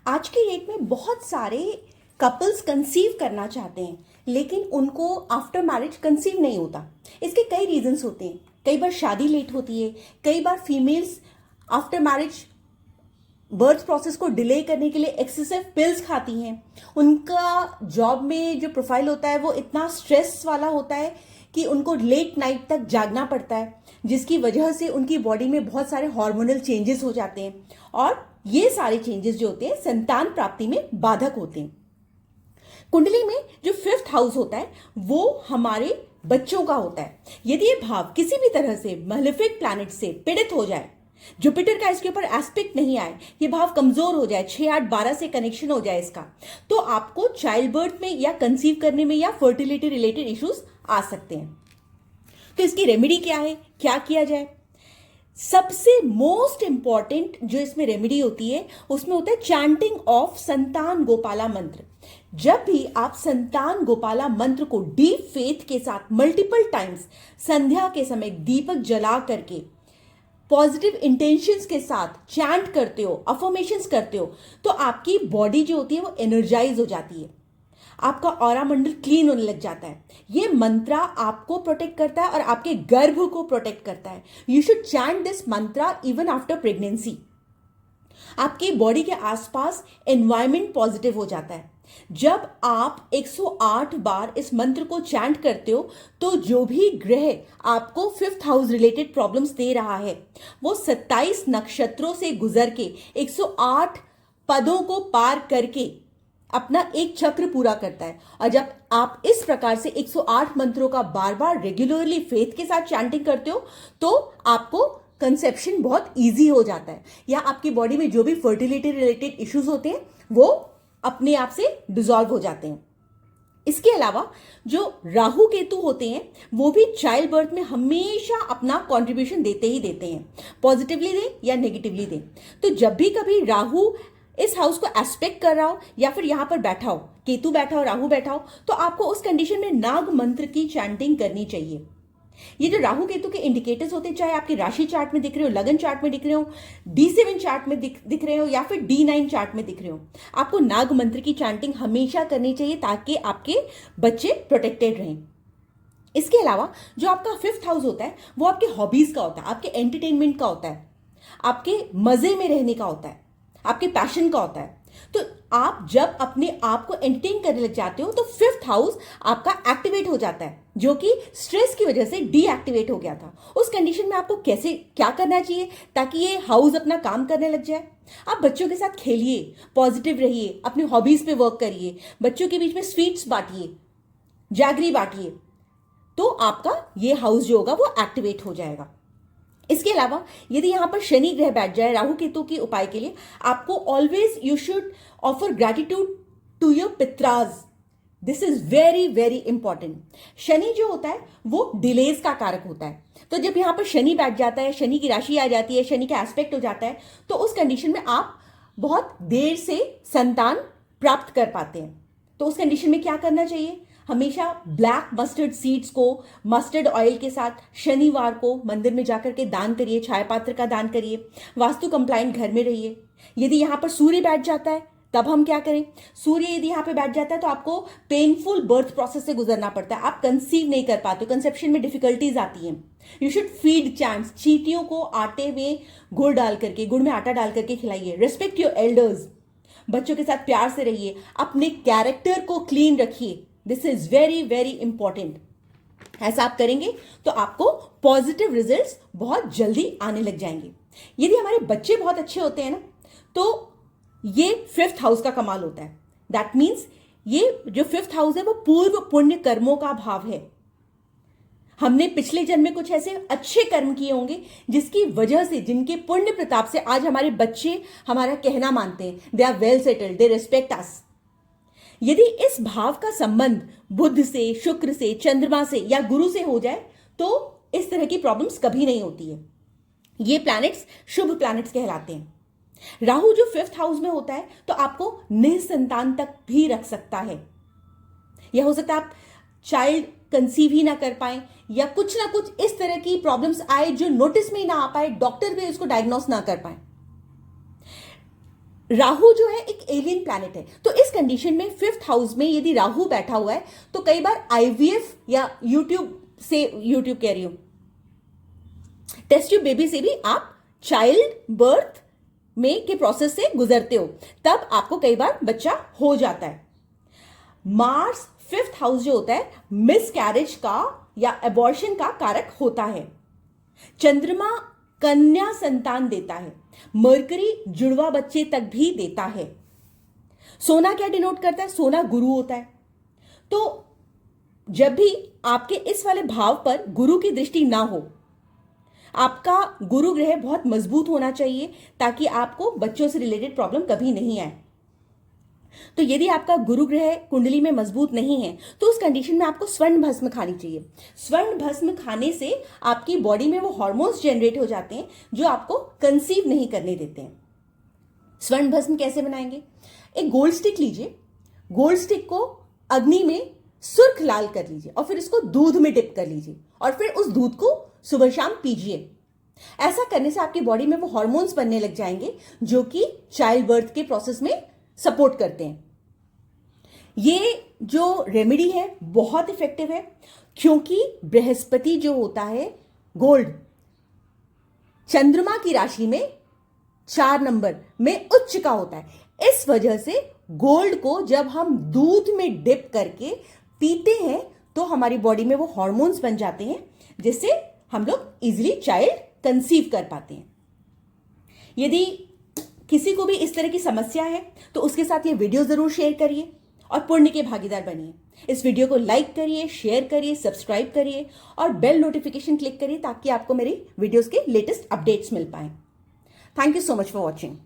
आज की डेट में बहुत सारे कपल्स कंसीव करना चाहते हैं, लेकिन उनको आफ्टर मैरिज कंसीव नहीं होता। इसके कई रीजंस होते हैं। कई बार शादी लेट होती है, कई बार females after marriage birth process को डिले करने के लिए एक्सेसिव पिल्स खाती हैं। उनका जॉब में जो प्रोफाइल होता है वो इतना स्ट्रेस वाला होता है कि उनको लेट नाइट तक जागना पड़ता है, जिसकी वजह से उनकी बॉडी में बहुत सारे हार्मोनल चेंजेस हो जाते हैं और ये सारे चेंजेस जो होते हैं संतान प्राप्ति में बाधक होते हैं। कुंडली में जो 5th हाउस होता है वो हमारे बच्चों का होता है। यदि ये भाव किसी भी तरह से मैलेफिक प्लैनेट से पीड़ित हो जाए, जुपिटर का इसके ऊपर एस्पेक्ट नहीं आए, ये भाव कमजोर हो जाए, 6, 8, 12 से कनेक्शन हो जाए इसका, तो आपको चाइल्ड बर्थ में या कंसीव करने में या फर्टिलिटी रिलेटेड इश्यूज आ सकते हैं। तो इसकी रेमेडी क्या है, क्या किया जाए? सबसे मोस्ट इंपॉर्टेंट जो इसमें रेमेडी होती है उसमें होता है चैंटिंग ऑफ संतान गोपाला मंत्र। जब भी आप संतान गोपाला मंत्र को डीप फेथ के साथ मल्टीपल टाइम्स संध्या के समय दीपक जला करके पॉजिटिव इंटेंशंस के साथ चैंट करते हो, अफर्मेशंस करते हो, तो आपकी बॉडी जो होती है वो एनर्जाइज हो जाती है, आपका ऑरा मंडल क्लीन होने लग जाता है। ये मंत्रा आपको प्रोटेक्ट करता है और आपके गर्भ को प्रोटेक्ट करता है। You should chant this Mantra even after pregnancy. आपकी बॉडी के आसपास एनवायरमेंट पॉजिटिव हो जाता है। जब आप 108 बार इस मंत्र को चैंट करते हो तो जो भी ग्रह आपको 5th house related problems they रहा है वो 27 नक्षत्रों से गुजर के 108 पदों को पार करके अपना एक चक्र पूरा करता है। और जब आप इस प्रकार से 108 मंत्रों का बार बार रेगुलरली फेथ के साथ चैंटिंग करते हो तो आपको कंसेप्शन बहुत इजी हो जाता है, या आपकी बॉडी में जो भी फर्टिलिटी रिलेटेड इश्यूज होते हैं वो अपने आप से डिसॉल्व हो जाते हैं। इसके अलावा जो राहु केतु होते हैं वो भी चाइल्ड बर्थ में हमेशा अपना कंट्रीब्यूशन देते ही देते हैं, पॉजिटिवली दें या नेगेटिवली दें। तो जब भी कभी राहु इस हाउस को एस्पेक्ट कर रहा हो या फिर यहां पर बैठा हो, केतु बैठा हो, राहु बैठा हो, तो आपको उस कंडीशन में नाग मंत्र की चैंटिंग करनी चाहिए। ये जो राहु केतु के इंडिकेटर्स होते हैं, चाहे आपकी राशि चार्ट में दिख रहे हो, लगन चार्ट में दिख रहे हो, D7 चार्ट में दिख रहे हो या फिर D9 चार्ट में दिख रहे हो, आपको नाग मंत्र की चैंटिंग हमेशा करनी चाहिए ताकि आपके बच्चे प्रोटेक्टेड रहें। इसके अलावा जो आपका 5th हाउस होता है वो आपके हॉबीज का होता है, आपके एंटरटेनमेंट का होता है, आपके मजे में रहने का होता है, आपके पैशन का होता है। तो आप जब अपने आप को एंटरटेन करने लग जाते हो तो 5th हाउस आपका एक्टिवेट हो जाता है, जो कि स्ट्रेस की वजह से डीएक्टिवेट हो गया था। उस कंडीशन में आपको कैसे क्या करना चाहिए ताकि ये हाउस अपना काम करने लग जाए? आप बच्चों के साथ खेलिए, पॉजिटिव रहिए, अपनी हॉबीज पे वर्क करिए, बच्चों के बीच में स्वीट्स बांटिए, जैगरी बांटिए, तो आपका ये हाउस जो होगा वो एक्टिवेट हो जाएगा। इसके अलावा यदि यहां पर शनि ग्रह बैठ जाए राहु केतु के उपाय के लिए, आपको always you should offer gratitude to your पित्राज। This is very very important. Shani जो होता है वो डिलेज का कारक होता है, तो जब यहां पर शनि बैठ जाता है, शनि की राशि आ जाती है, शनि का एस्पेक्ट हो जाता है, तो उस कंडीशन में आप बहुत देर से संतान प्राप्त कर पाते हैं। तो उस कंडीशन में क्या करना चाहिए? हमेशा ब्लैक मस्टर्ड सीड्स को मस्टर्ड ऑयल के साथ शनिवार को मंदिर में जाकर के दान करिए, छाया पात्र का दान करिए, वास्तु कंप्लाइंट घर में रहिए। यदि यहां पर सूर्य बैठ जाता है तब हम क्या करें? सूर्य यदि यहां पे बैठ जाता है तो आपको पेनफुल बर्थ प्रोसेस से गुजरना पड़ता है, आप कंसीव नहीं कर पाते, कंसेप्शन में डिफिकल्टीज आती हैं। यू शुड फीड चैंट्स, चींटियों को आटे में गुड़ डाल करके, गुड़ में आटा डाल करके खिलाइए। रिस्पेक्ट योर एल्डर्स, बच्चों के साथ प्यार से रहिए, अपने कैरेक्टर को क्लीन रखिए। This is very very important. ऐसा आप करेंगे तो आपको पॉजिटिव रिजल्ट्स बहुत जल्दी आने लग जाएंगे। यदि हमारे बच्चे बहुत अच्छे होते हैं ना, तो ये 5th हाउस का कमाल होता है। दैट मीन्स ये जो 5th हाउस है वो पूर्व पुण्य कर्मों का भाव है। हमने पिछले जन्म में कुछ ऐसे अच्छे कर्म किए होंगे जिसकी वजह से, जिनके पुण्य प्रताप से आज हमारे बच्चे हमारा कहना मानते हैं, they are well settled, they respect us. यदि इस भाव का संबंध बुध से, शुक्र से, चंद्रमा से या गुरु से हो जाए तो इस तरह की प्रॉब्लम्स कभी नहीं होती है। ये प्लैनेट्स शुभ प्लैनेट्स कहलाते हैं। राहु जो 5th हाउस में होता है तो आपको निसंतान तक भी रख सकता है। यह हो सकता है आप चाइल्ड कंसीव ही ना कर पाए या कुछ ना कुछ इस तरह की प्रॉब्लम्स आए जो नोटिस में ही ना आ पाए, डॉक्टर भी उसको डायग्नोस ना कर पाए। राहु जो है एक एलियन प्लैनेट है, तो इस कंडीशन में 5th हाउस में यदि राहु बैठा हुआ है तो कई बार आईवीएफ या यूट्यूब कह रही हूं, टेस्ट ट्यूब बेबी से भी आप चाइल्ड बर्थ में के प्रोसेस से गुजरते हो, तब आपको कई बार बच्चा हो जाता है। मार्स 5th हाउस जो होता है मिस कैरेज का या अबॉर्शन का कारक होता है। चंद्रमा कन्या संतान देता है, मरकरी जुड़वा बच्चे तक भी देता है। सोना क्या डिनोट करता है? सोना गुरु होता है। तो जब भी आपके इस वाले भाव पर गुरु की दृष्टि ना हो, आपका गुरु ग्रह बहुत मजबूत होना चाहिए ताकि आपको बच्चों से रिलेटेड प्रॉब्लम कभी नहीं आए। तो यदि आपका गुरु ग्रह कुंडली में मजबूत नहीं है तो उस कंडीशन में आपको स्वर्ण भस्म खानी चाहिए। स्वर्ण भस्म खाने से आपकी बॉडी में वो हार्मोन्स जनरेट हो जाते हैं जो आपको कंसीव नहीं करने देते हैं। स्वर्ण भस्म कैसे बनाएंगे? एक गोल्ड स्टिक लीजिए, गोल्ड स्टिक को अग्नि में सुर्ख लाल कर लीजिए और फिर इसको दूध में डिप कर लीजिए और फिर उस दूध को सुबह शाम पीजिए। ऐसा करने से आपकी बॉडी में वो हार्मोन्स बनने लग जाएंगे जो कि चाइल्ड बर्थ के प्रोसेस में सपोर्ट करते हैं। ये जो रेमेडी है बहुत इफेक्टिव है क्योंकि बृहस्पति जो होता है गोल्ड चंद्रमा की राशि में 4 नंबर में उच्च का होता है। इस वजह से गोल्ड को जब हम दूध में डिप करके पीते हैं तो हमारी बॉडी में वो हार्मोन्स बन जाते हैं जिससे हम लोग इजीली चाइल्ड कंसीव कर पाते हैं। यदि किसी को भी इस तरह की समस्या है तो उसके साथ ये वीडियो जरूर शेयर करिए और पुण्य के भागीदार बनिए। इस वीडियो को लाइक करिए, शेयर करिए, सब्सक्राइब करिए और बेल नोटिफिकेशन क्लिक करिए ताकि आपको मेरी वीडियोस के लेटेस्ट अपडेट्स मिल पाए। Thank you so much for watching.